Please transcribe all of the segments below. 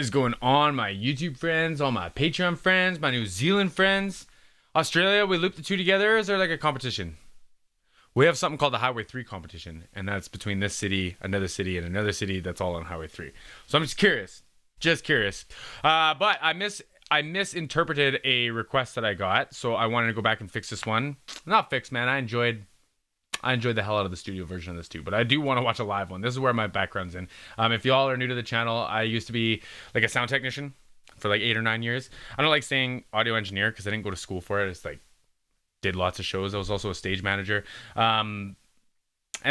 is going on, my YouTube friends, all my Patreon friends, my New Zealand friends? Australia, we loop the two together. Is there like a competition? We have something called the Highway 3 competition, and that's between this city, and another city that's all on Highway 3. So I'm just curious. But I misinterpreted a request that I got, so I wanted to go back and fix this one. Not fix, man. I enjoyed the hell out of the studio version of this too, but I do want to watch a live one. This is where my background's in. If y'all are new to the channel, I used to be like a sound technician for like 8 or 9 years. I don't like saying audio engineer because I didn't go to school for it. It's like did lots of shows. I was also a stage manager. And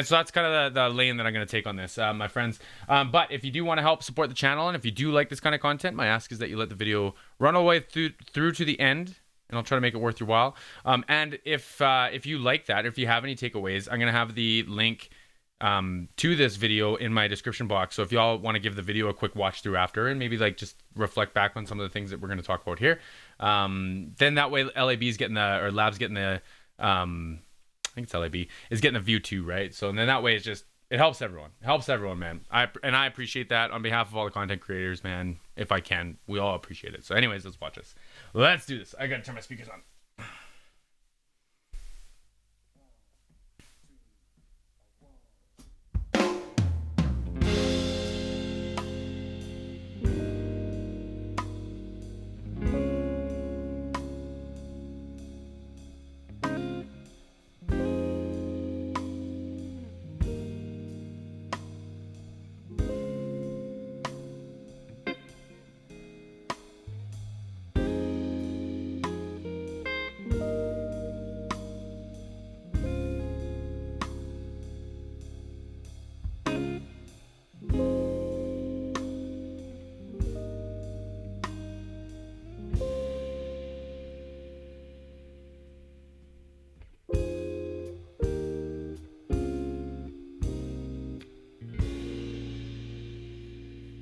so that's kind of the lane that I'm going to take on this, my friends. But if you do want to help support the channel, and if you do like this kind of content, my ask is that you let the video run all the way through to the end, and I'll try to make it worth your while. And if you like that, if you have any takeaways, I'm going to have the link to this video in my description box. So if y'all want to give the video a quick watch through after, and maybe like just reflect back on some of the things that we're going to talk about here, then that way L.A.B is getting the, or Lab's getting the, I think it's L.A.B, is getting a view too, right? So and then that way it's just, it helps everyone. It helps everyone, man. I appreciate that on behalf of all the content creators, man. If I can, we all appreciate it. So anyways, let's watch this. Let's do this. I got to turn my speakers on.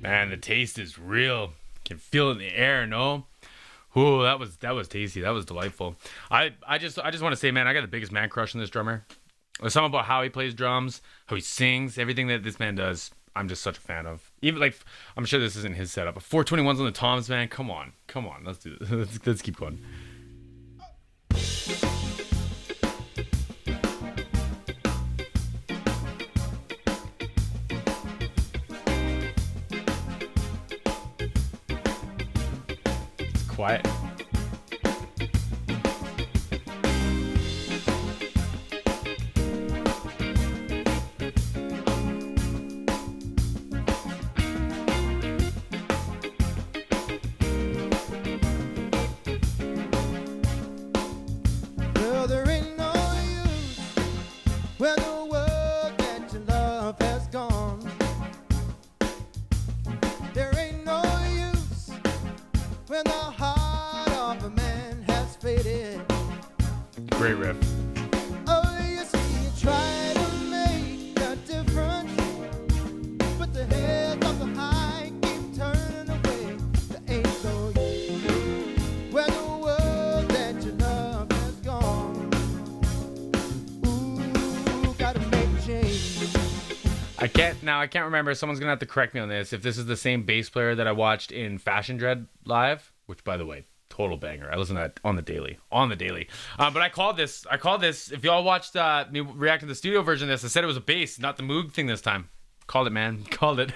Man, the taste is real. Can feel it in the air, no? Ooh, that was tasty. That was delightful. I just want to say, man, I got the biggest man crush on this drummer. There's something about how he plays drums, how he sings, everything that this man does. I'm just such a fan of. Even like, I'm sure this isn't his setup, but 421s on the toms, man. Come on. Let's do this. Let's keep going. Quiet. Well, there ain't no use when the world that you love has gone. There ain't no use when the heart of a man has faded. Great riff. Oh, you see, you try to make a difference, but the heads of the high keep turning away. There ain't no use when the world that you love has gone. Ooh, gotta make a change. I can't remember. Someone's gonna have to correct me on this. If this is the same bass player that I watched in Fashion Dread live, which by the way, total banger. I listen to that on the daily. But I called this. If y'all watched me react to the studio version of this, I said it was a bass, not the Moog thing this time. Called it, man. Called it.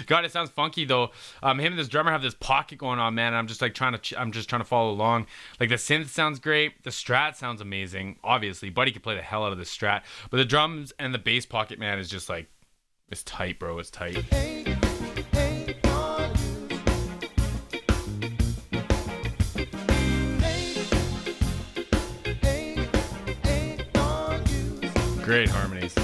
God, it sounds funky though. Him and this drummer have this pocket going on, man. And I'm just like trying to follow along. Like the synth sounds great. The Strat sounds amazing. Obviously, Buddy could play the hell out of the Strat. But the drums and the bass pocket, man, is just like, it's tight, bro. It's tight. Great harmonies.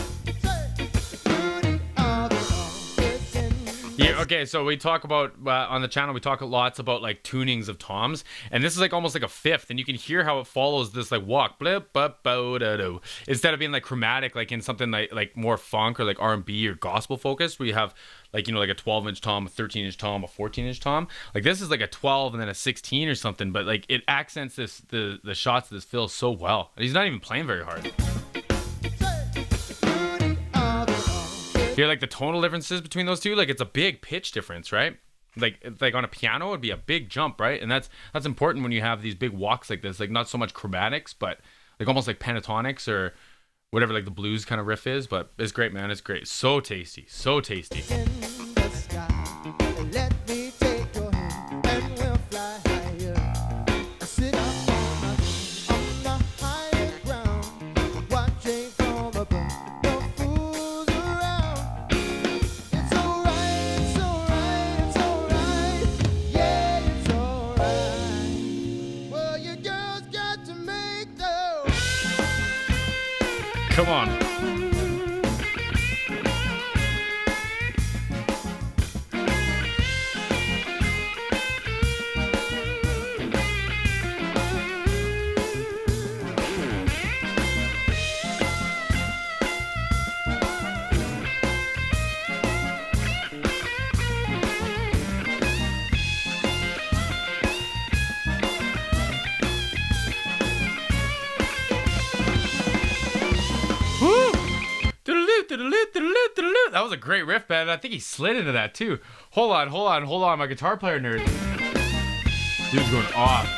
Yeah, okay, so we talk about, on the channel, we talk lots about, like, tunings of toms, and this is, like, almost like a fifth, and you can hear how it follows this, like, walk, blip, bup, bo, da, do, instead of being, like, chromatic, like, in something, like more funk or, like, R&B or gospel focused, where you have, like, you know, like a 12-inch tom, a 13-inch tom, a 14-inch tom. Like, this is, like, a 12 and then a 16 or something, but, like, it accents the shots of this fill so well. And he's not even playing very hard. Hear like the tonal differences between those two? Like it's a big pitch difference, right? like on a piano it'd be a big jump, right? And that's important when you have these big walks like this, like not so much chromatics, but like almost like pentatonics or whatever, like the blues kind of riff is. But it's great, man. It's great. So tasty. So tasty. In the sky, let me take your hand and we'll fly higher. Sit up on the higher ground, watching from above. No fools around. It's alright, it's alright, it's alright. Yeah, it's alright. Well, you girls got to make those. Come on. That was a great riff, man. I think he slid into that too. Hold on. My guitar player nerd. Dude's going off.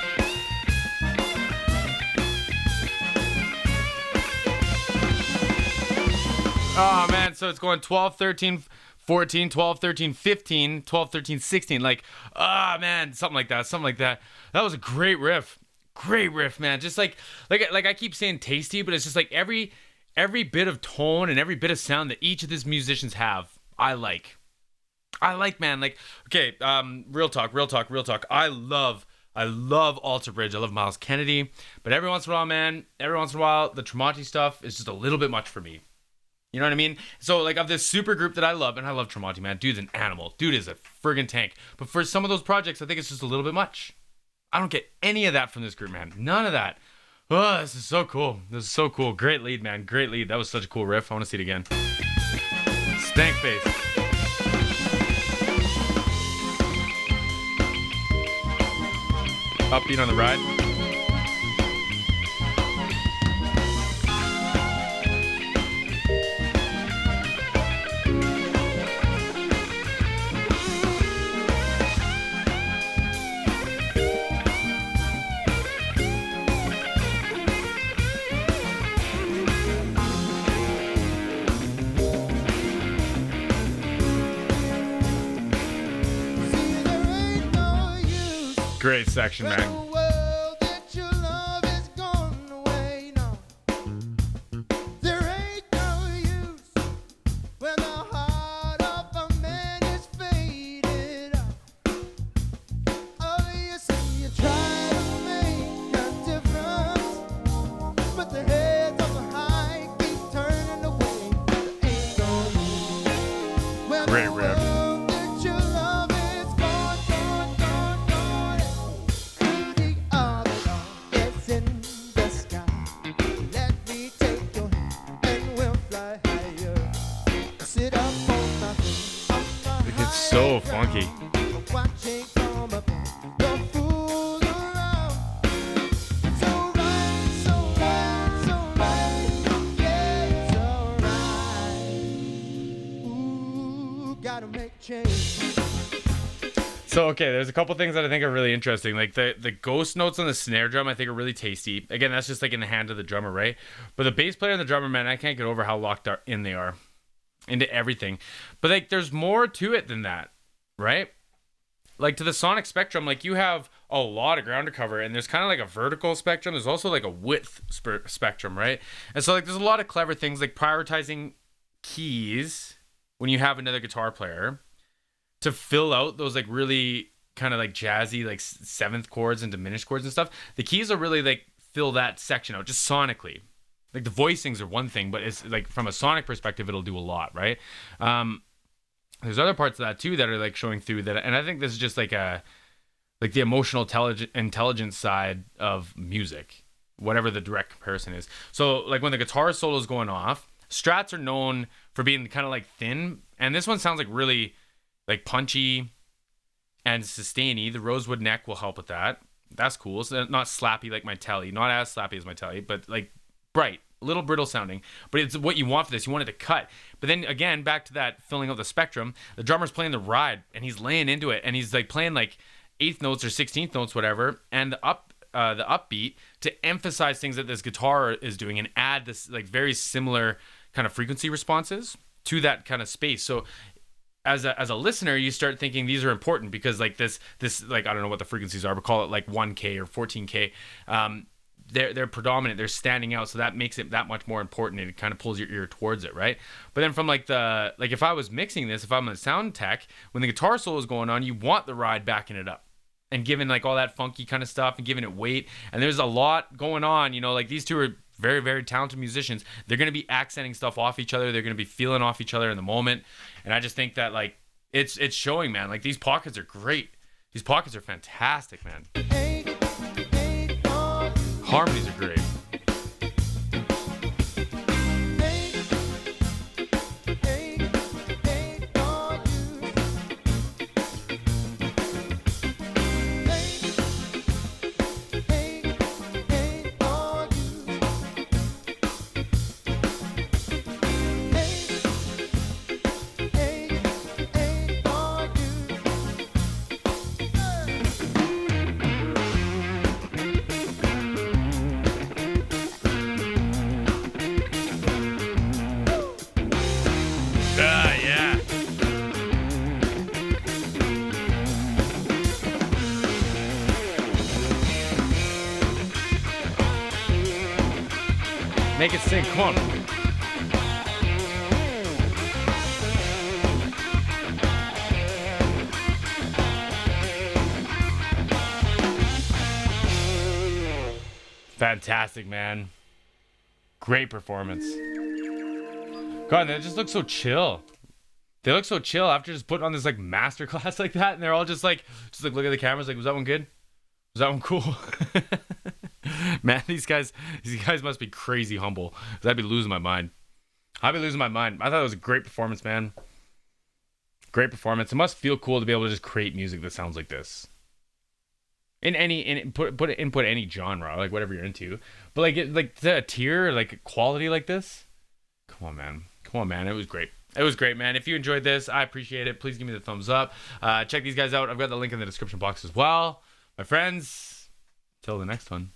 Oh, man. So it's going 12, 13, 14, 12, 13, 15, 12, 13, 16. Like, man. Something like that. That was a great riff. Great riff, man. Just like I keep saying tasty, but it's just like every bit of tone and every bit of sound that each of these musicians have, I like, man. Like, okay, real talk. I love Alter Bridge. I love Miles Kennedy, but every once in a while, the Tremonti stuff is just a little bit much for me. You know what I mean? So, like, of this super group that I love, and I love Tremonti, man. Dude's an animal. Dude is a friggin' tank. But for some of those projects, I think it's just a little bit much. I don't get any of that from this group, man. None of that. Oh, this is so cool. Great lead, man. Great lead. That was such a cool riff. I want to see it again. Stank face. Upbeat on the ride. See, there ain't no use. Great section, The man. world that you love is gone away now. There ain't no use when the heart of a man is faded out. Oh, you see, you try to make a difference, but the heads of the high keep turning away. There ain't no use when Great the riff. world that you love is gone. To the other dawn, yes, in the sky. Let me take your hand and we'll fly higher. Sit up on the It's so funky. watching from above. No fools around. It's alright, it's alright, it's alright. Yeah, it's alright. Ooh, gotta make change. So, okay, there's a couple things that I think are really interesting. Like the ghost notes on the snare drum, I think are really tasty. Again, that's just like in the hand of the drummer, right? But the bass player and the drummer, man, I can't get over how locked in they are into everything. But like, there's more to it than that, right? Like to the sonic spectrum, like you have a lot of ground to cover, and there's kind of like a vertical spectrum. There's also like a width spectrum, right? And so like, there's a lot of clever things like prioritizing keys when you have another guitar player to fill out those like really kind of like jazzy like seventh chords and diminished chords and stuff. The keys will really like fill that section out just sonically. Like the voicings are one thing, but it's like from a sonic perspective, it'll do a lot, right? There's other parts of that too that are like showing through that, and I think this is just like the emotional intelligence side of music, whatever the direct comparison is. So like when the guitar solo is going off, Strats are known for being kind of like thin, and this one sounds like really like punchy and sustainy. The rosewood neck will help with that. That's cool. So not slappy like my telly, not as slappy as my telly, but like bright, little brittle sounding, but it's what you want for this. You want it to cut. But then again, back to that filling out the spectrum, the drummer's playing the ride and he's laying into it and he's like playing like eighth notes or 16th notes, whatever, and the upbeat to emphasize things that this guitar is doing and add this like very similar kind of frequency responses to that kind of space. So as a listener, you start thinking these are important because like this like, I don't know what the frequencies are, but call it like 1K or 14K. They're predominant, they're standing out, so that makes it that much more important, and it kind of pulls your ear towards it, right? But then from like if I was mixing this, if I'm a sound tech, when the guitar solo is going on, you want the ride backing it up and giving like all that funky kind of stuff and giving it weight. And there's a lot going on, you know, like these two are very, very talented musicians. They're going to be accenting stuff off each other. They're going to be feeling off each other in the moment. And I just think that like it's showing, man. Like these pockets are great. These pockets are fantastic, man. Harmonies are great. Make it sing, come on. Fantastic, man. Great performance. God, they just look so chill. They look so chill after just putting on this like masterclass like that, and they're all just like look at the cameras like, was that one good? Was that one cool? Man, these guys must be crazy humble. I'd be losing my mind. I'd be losing my mind. I thought it was a great performance, man. Great performance. It must feel cool to be able to just create music that sounds like this. In input any genre, like whatever you're into. But like the tier, like quality like this. Come on, man. Come on, man. It was great. It was great, man. If you enjoyed this, I appreciate it. Please give me the thumbs up. Check these guys out. I've got the link in the description box as well. My friends, till the next one.